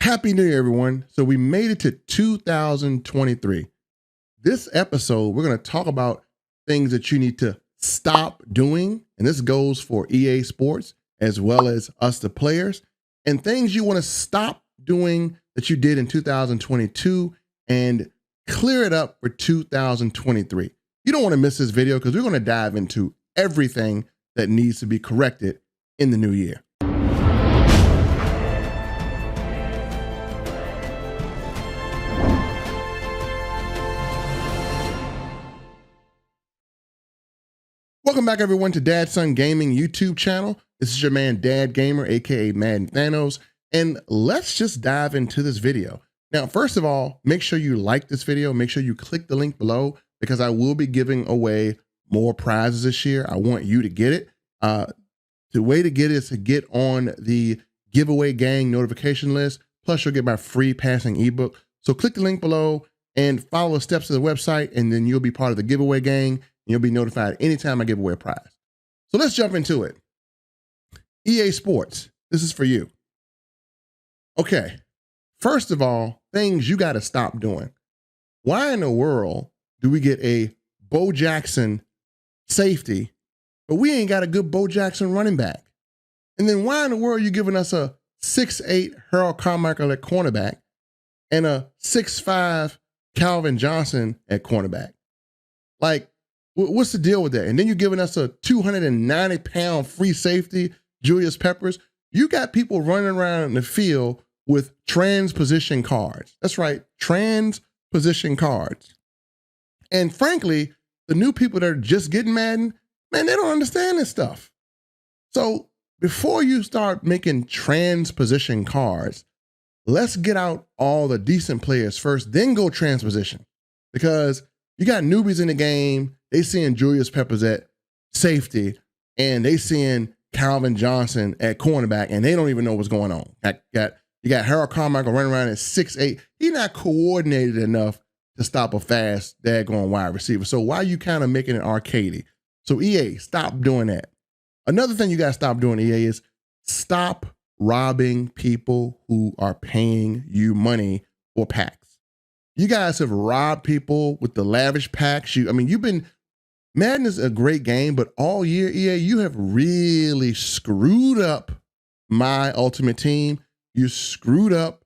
Happy New Year, everyone. So we made it to 2023. This episode, we're going to talk about things that you need to stop doing. And this goes for EA Sports as well as us, the players, and things you want to stop doing that you did in 2022 and clear it up for 2023. You don't want to miss this video because we're going to dive into everything that needs to be corrected in the new year. Welcome back, everyone, to Dad Son Gaming YouTube channel. This is your man, Dad Gamer, aka Madden Thanos, and let's just dive into this video. Now, first of all, make sure you like this video. Make sure you click the link below because I will be giving away more prizes this year. I want you to get it. The way to get it is to get on the giveaway gang notification list. Plus, you'll get my free passing ebook. So click the link below and follow the steps to the website, and then you'll be part of the giveaway gang. You'll be notified anytime I give away a prize. So let's jump into it. EA Sports, this is for you. Okay, first of all, things you got to stop doing. Why in the world do we get a Bo Jackson safety, but we ain't got a good Bo Jackson running back? And then why in the world are you giving us a 6'8" Harold Carmichael at cornerback and a 6'5" Calvin Johnson at cornerback? Like, what's the deal with that? And then you're giving us a 290-pound free safety, Julius Peppers. You got people running around in the field with transposition cards. That's right, transposition cards. And frankly, the new people that are just getting Madden, man, they don't understand this stuff. So before you start making transposition cards, let's get out all the decent players first, then go transposition. Because you got newbies in the game. They seeing Julius Peppers at safety, and they seeing Calvin Johnson at cornerback, and they don't even know what's going on. You got Harold Carmichael running around at 6'8". He's not coordinated enough to stop a fast, daggone wide receiver. So why are you kind of making it arcadey? So EA, stop doing that. Another thing you got to stop doing, EA, is stop robbing people who are paying you money for packs. You guys have robbed people with the lavish packs. Madden is a great game, but all year, EA, you have really screwed up my Ultimate Team. You screwed up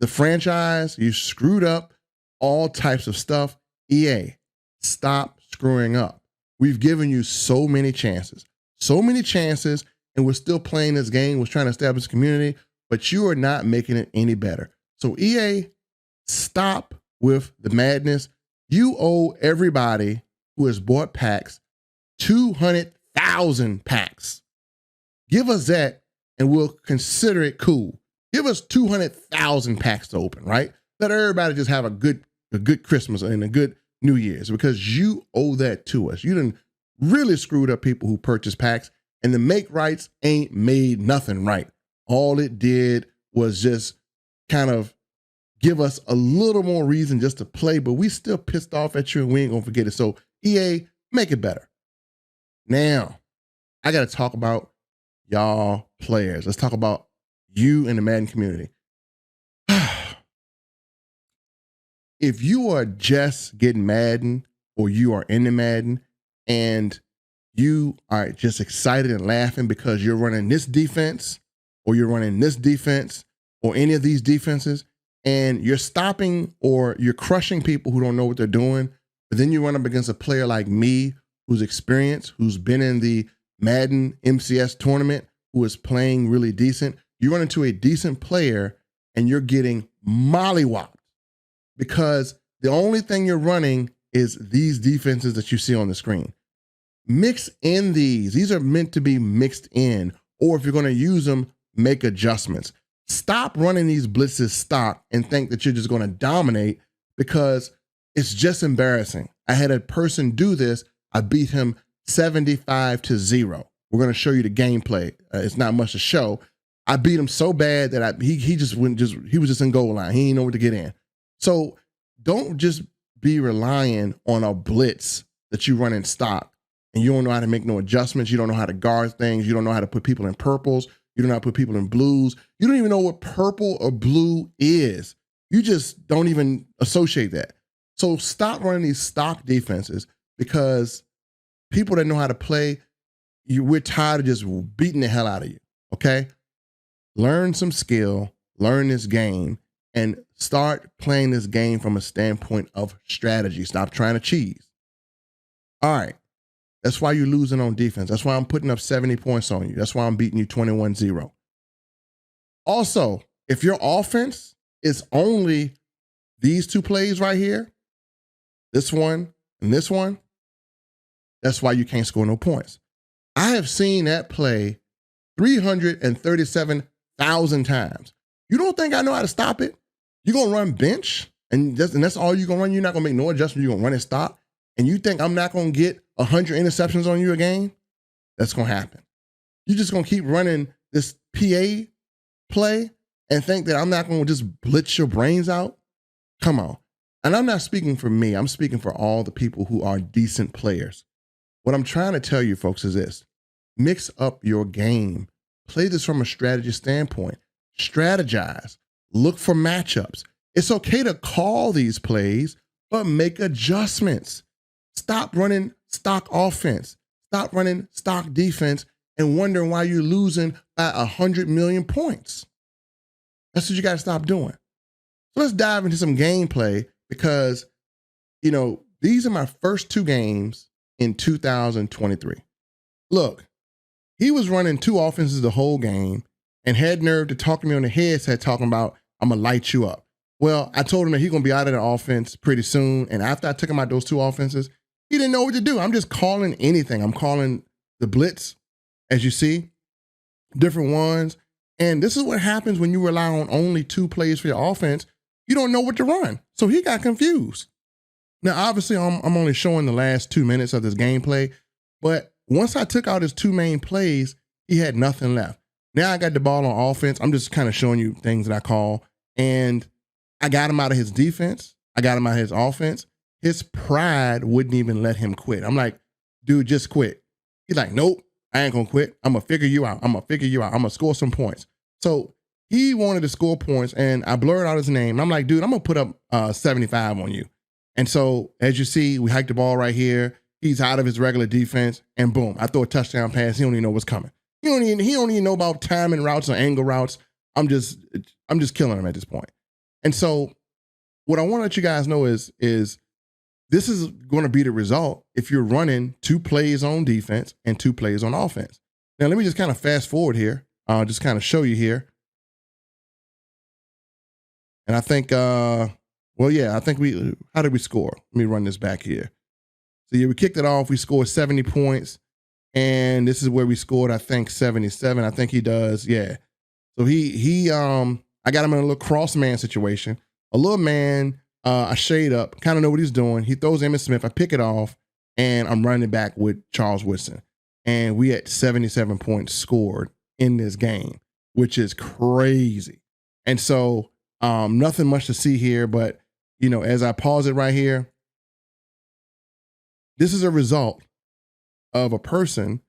the franchise. You screwed up all types of stuff. EA, stop screwing up. We've given you so many chances, and we're still playing this game. We're trying to establish a community, but you are not making it any better. So EA, stop with the madness. You owe everybody who has bought packs 200,000 packs. Give us that and we'll consider it cool. Give us 200,000 packs to open, right? Let everybody just have a good Christmas and a good New Year's, because you owe that to us. You done really screwed up people who purchase packs, and the make rights ain't made nothing right. All it did was just kind of give us a little more reason just to play, but we still pissed off at you and we ain't gonna forget it. So EA, make it better. Now, I gotta talk about y'all players. Let's talk about you in the Madden community. If you are just getting Madden, or you are in the Madden and you are just excited and laughing because you're running this defense, or you're running this defense, or any of these defenses, and you're stopping or you're crushing people who don't know what they're doing, but then you run up against a player like me who's experienced, who's been in the Madden MCS tournament, who is playing really decent. You run into a decent player and you're getting mollywopped because the only thing you're running is these defenses that you see on the screen. Mix in these. These are meant to be mixed in, or if you're going to use them, make adjustments. Stop running these blitzes stock and think that you're just going to dominate, because it's just embarrassing. I had a person do this. I beat him 75-0. We're going to show you the gameplay. It's not much to show. I beat him so bad that he was just in goal line. He didn't know where to get in. So don't just be relying on a blitz that you run in stock and you don't know how to make no adjustments. You don't know how to guard things. You don't know how to put people in purples. You do not put people in blues. You don't even know what purple or blue is. You just don't even associate that. So stop running these stock defenses because people that know how to play, we're tired of just beating the hell out of you, okay? Learn some skill, learn this game, and start playing this game from a standpoint of strategy. Stop trying to cheese. All right. That's why you're losing on defense. That's why I'm putting up 70 points on you. That's why I'm beating you 21-0. Also, if your offense is only these two plays right here, this one and this one, that's why you can't score no points. I have seen that play 337,000 times. You don't think I know how to stop it? You're going to run bench, and that's all you're going to run? You're not going to make no adjustment. You're going to run and stop? And you think I'm not going to get 100 interceptions on you a game? That's going to happen. You're just going to keep running this PA play and think that I'm not going to just blitz your brains out? Come on. And I'm not speaking for me. I'm speaking for all the people who are decent players. What I'm trying to tell you, folks, is this. Mix up your game. Play this from a strategy standpoint. Strategize. Look for matchups. It's okay to call these plays, but make adjustments. Stop running stock offense. Stop running stock defense and wondering why you're losing by 100 million points. That's what you got to stop doing. So let's dive into some gameplay because, these are my first two games in 2023. Look, he was running two offenses the whole game and had nerve to talk to me on the headset talking about, I'm going to light you up. Well, I told him that he's going to be out of the offense pretty soon. And after I took him out those two offenses, he didn't know what to do. I'm just calling anything. I'm calling the blitz, as you see, different ones. And this is what happens when you rely on only two plays for your offense. You don't know what to run. So he got confused. Now, obviously, I'm only showing the last 2 minutes of this gameplay. But once I took out his two main plays, he had nothing left. Now I got the ball on offense. I'm just kind of showing you things that I call. And I got him out of his defense. I got him out of his offense. His pride wouldn't even let him quit. I'm like, dude, just quit. He's like, nope, I ain't going to quit. I'm going to figure you out. I'm going to figure you out. I'm going to score some points. So he wanted to score points, and I blurred out his name. I'm like, dude, I'm going to put up 75 on you. And so, as you see, we hiked the ball right here. He's out of his regular defense, and boom, I throw a touchdown pass. He don't even know what's coming. He don't even know about timing routes or angle routes. I'm just killing him at this point. And so what I want to let you guys know is this is going to be the result if you're running two plays on defense and two plays on offense. Now, let me just kind of fast forward here. I'll just kind of show you here. And I think, how did we score? Let me run this back here. So yeah, we kicked it off. We scored 70 points. And this is where we scored, I think, 77. I think he does. Yeah. So I got him in a little cross man situation. A little man, I shade up, kind of know what he's doing. He throws Emmitt Smith. I pick it off, and I'm running back with Charles Woodson. And we had 77 points scored in this game, which is crazy. And so nothing much to see here, but, as I pause it right here, this is a result of a person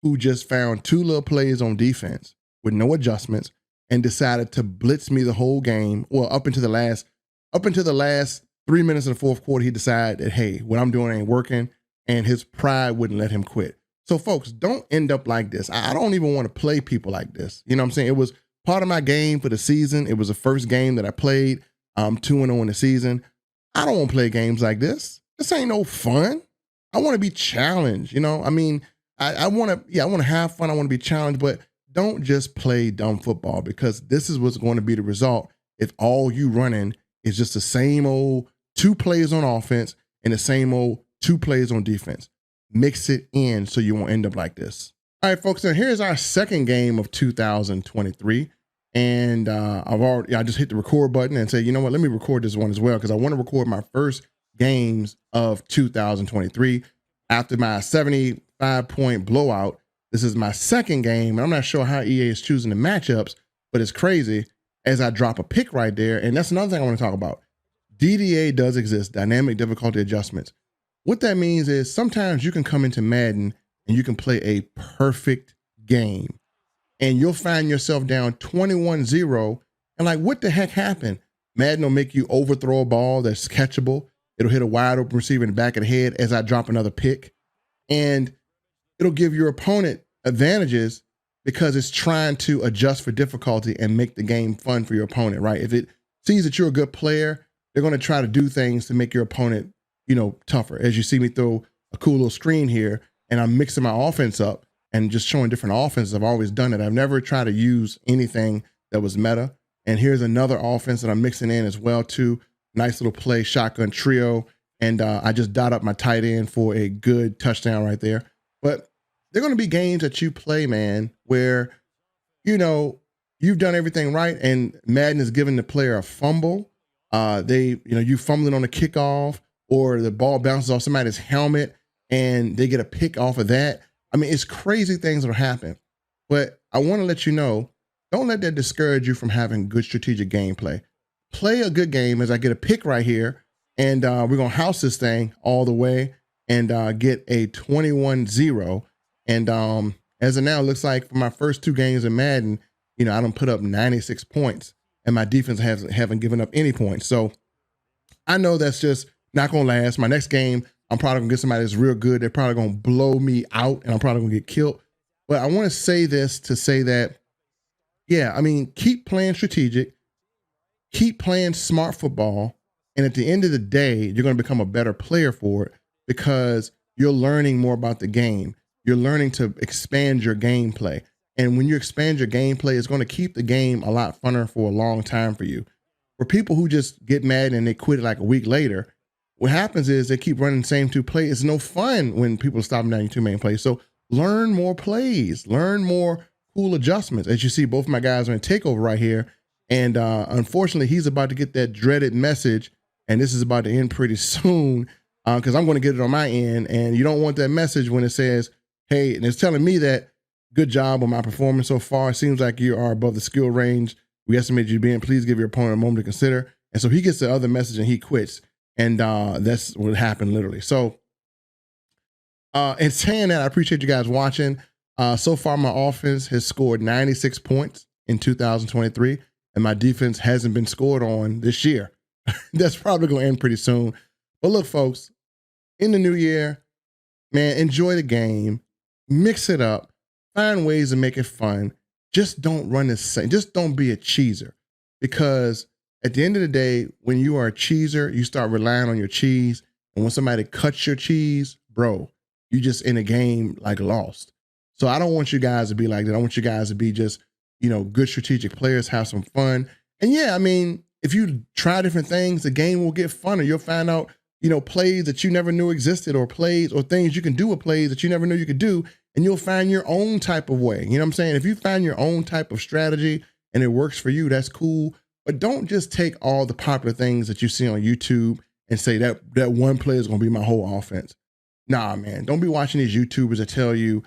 who just found two little plays on defense with no adjustments and decided to blitz me the whole game. Well, up into the last 3 minutes of the fourth quarter, he decided that, hey, what I'm doing ain't working, and his pride wouldn't let him quit. So folks, don't end up like this. I don't even want to play people like this. You know what I'm saying? It was part of my game for the season. It was the first game that I played. 2-0 in the season. I don't want to play games like this. This ain't no fun. I want to be challenged. I want to have fun. I want to be challenged, but don't just play dumb football, because this is what's going to be the result if all you running is just the same old two plays on offense and the same old two plays on defense. Mix it in so you won't end up like this. All right, folks, now here's our second game of 2023. And I just hit the record button and say, you know what, let me record this one as well, because I want to record my first games of 2023 after my 75-point blowout. This is my second game, and I'm not sure how EA is choosing the matchups, but it's crazy as I drop a pick right there. And that's another thing I want to talk about. DDA does exist, dynamic difficulty adjustments. What that means is sometimes you can come into Madden and you can play a perfect game, and you'll find yourself down 21-0. And like, what the heck happened? Madden will make you overthrow a ball that's catchable. It'll hit a wide open receiver in the back of the head as I drop another pick. And it'll give your opponent advantages because it's trying to adjust for difficulty and make the game fun for your opponent, right? If it sees that you're a good player, they're going to try to do things to make your opponent, tougher. As you see me throw a cool little screen here, and I'm mixing my offense up and just showing different offenses. I've always done it. I've never tried to use anything that was meta. And here's another offense that I'm mixing in as well too. Nice little play, shotgun trio. And I just dot up my tight end for a good touchdown right there. But there are going to be games that you play, man, where, you've done everything right and Madden is giving the player a fumble. You fumbling on a kickoff, or the ball bounces off somebody's helmet and they get a pick off of that. I mean, it's crazy things that'll happen. But I want to let you know, don't let that discourage you from having good strategic gameplay. Play a good game as I get a pick right here, and we're going to house this thing all the way and get a 21-0. And as of now, it looks like for my first two games in Madden, I done put up 96 points, and my defense haven't given up any points. So I know that's just not going to last. My next game, I'm probably going to get somebody that's real good. They're probably going to blow me out, and I'm probably going to get killed. But I want to say this to say that, keep playing strategic, keep playing smart football, and at the end of the day, you're going to become a better player for it because you're learning more about the game. You're learning to expand your gameplay. And when you expand your gameplay, it's going to keep the game a lot funner for a long time for you. For people who just get mad and they quit it like a week later, what happens is they keep running the same two plays. It's no fun when people stop down your two main plays. So learn more plays, learn more cool adjustments. As you see, both of my guys are in takeover right here. And unfortunately, he's about to get that dreaded message. And this is about to end pretty soon because I'm going to get it on my end. And you don't want that message when it says, hey, and it's telling me that good job on my performance so far. It seems like you are above the skill range we estimate you being. Please give your opponent a moment to consider. And so he gets the other message and he quits. And that's what happened literally. So in saying that, I appreciate you guys watching. So far, my offense has scored 96 points in 2023, and my defense hasn't been scored on this year. That's probably going to end pretty soon. But look, folks, in the new year, man, enjoy the game, mix it up, find ways to make it fun. Just don't run the same. Just don't be a cheeser, because at the end of the day, when you are a cheeser, you start relying on your cheese. And when somebody cuts your cheese, bro, you just in a game like lost. So I don't want you guys to be like that. I want you guys to be just, good strategic players, have some fun. And yeah, if you try different things, the game will get funner. You'll find out, plays that you never knew existed, or plays or things you can do with plays that you never knew you could do. And you'll find your own type of way. You know what I'm saying? If you find your own type of strategy and it works for you, that's cool. But don't just take all the popular things that you see on YouTube and say that one play is going to be my whole offense. Nah, man, don't be watching these YouTubers that tell you,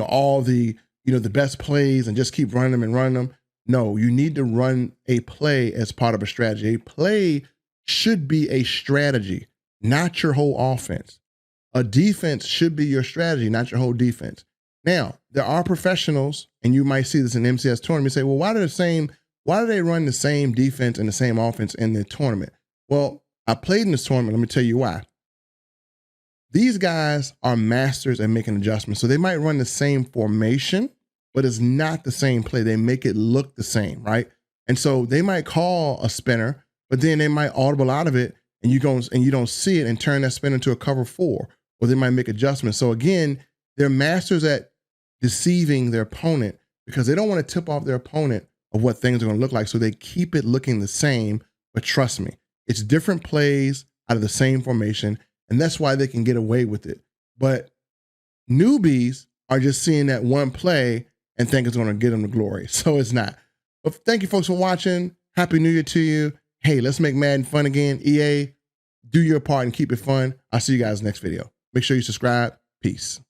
all the, the best plays and just keep running them and running them. No, you need to run a play as part of a strategy. A play should be a strategy, not your whole offense. A defense should be your strategy, not your whole defense. Now, there are professionals, and you might see this in MCS tournament, say, well, why do they run the same defense and the same offense in the tournament? Well, I played in this tournament. Let me tell you why. These guys are masters at making adjustments. So they might run the same formation, but it's not the same play. They make it look the same, right? And so they might call a spinner, but then they might audible out of it, and you don't see it and turn that spin into a cover 4, or they might make adjustments. So again, they're masters at deceiving their opponent because they don't want to tip off their opponent of what things are going to look like. So they keep it looking the same. But trust me, it's different plays out of the same formation, and that's why they can get away with it. But newbies are just seeing that one play and think it's going to get them the glory. So it's not. But thank you, folks, for watching. Happy New Year to you. Hey, let's make Madden fun again. EA, do your part and keep it fun. I'll see you guys next video. Make sure you subscribe. Peace.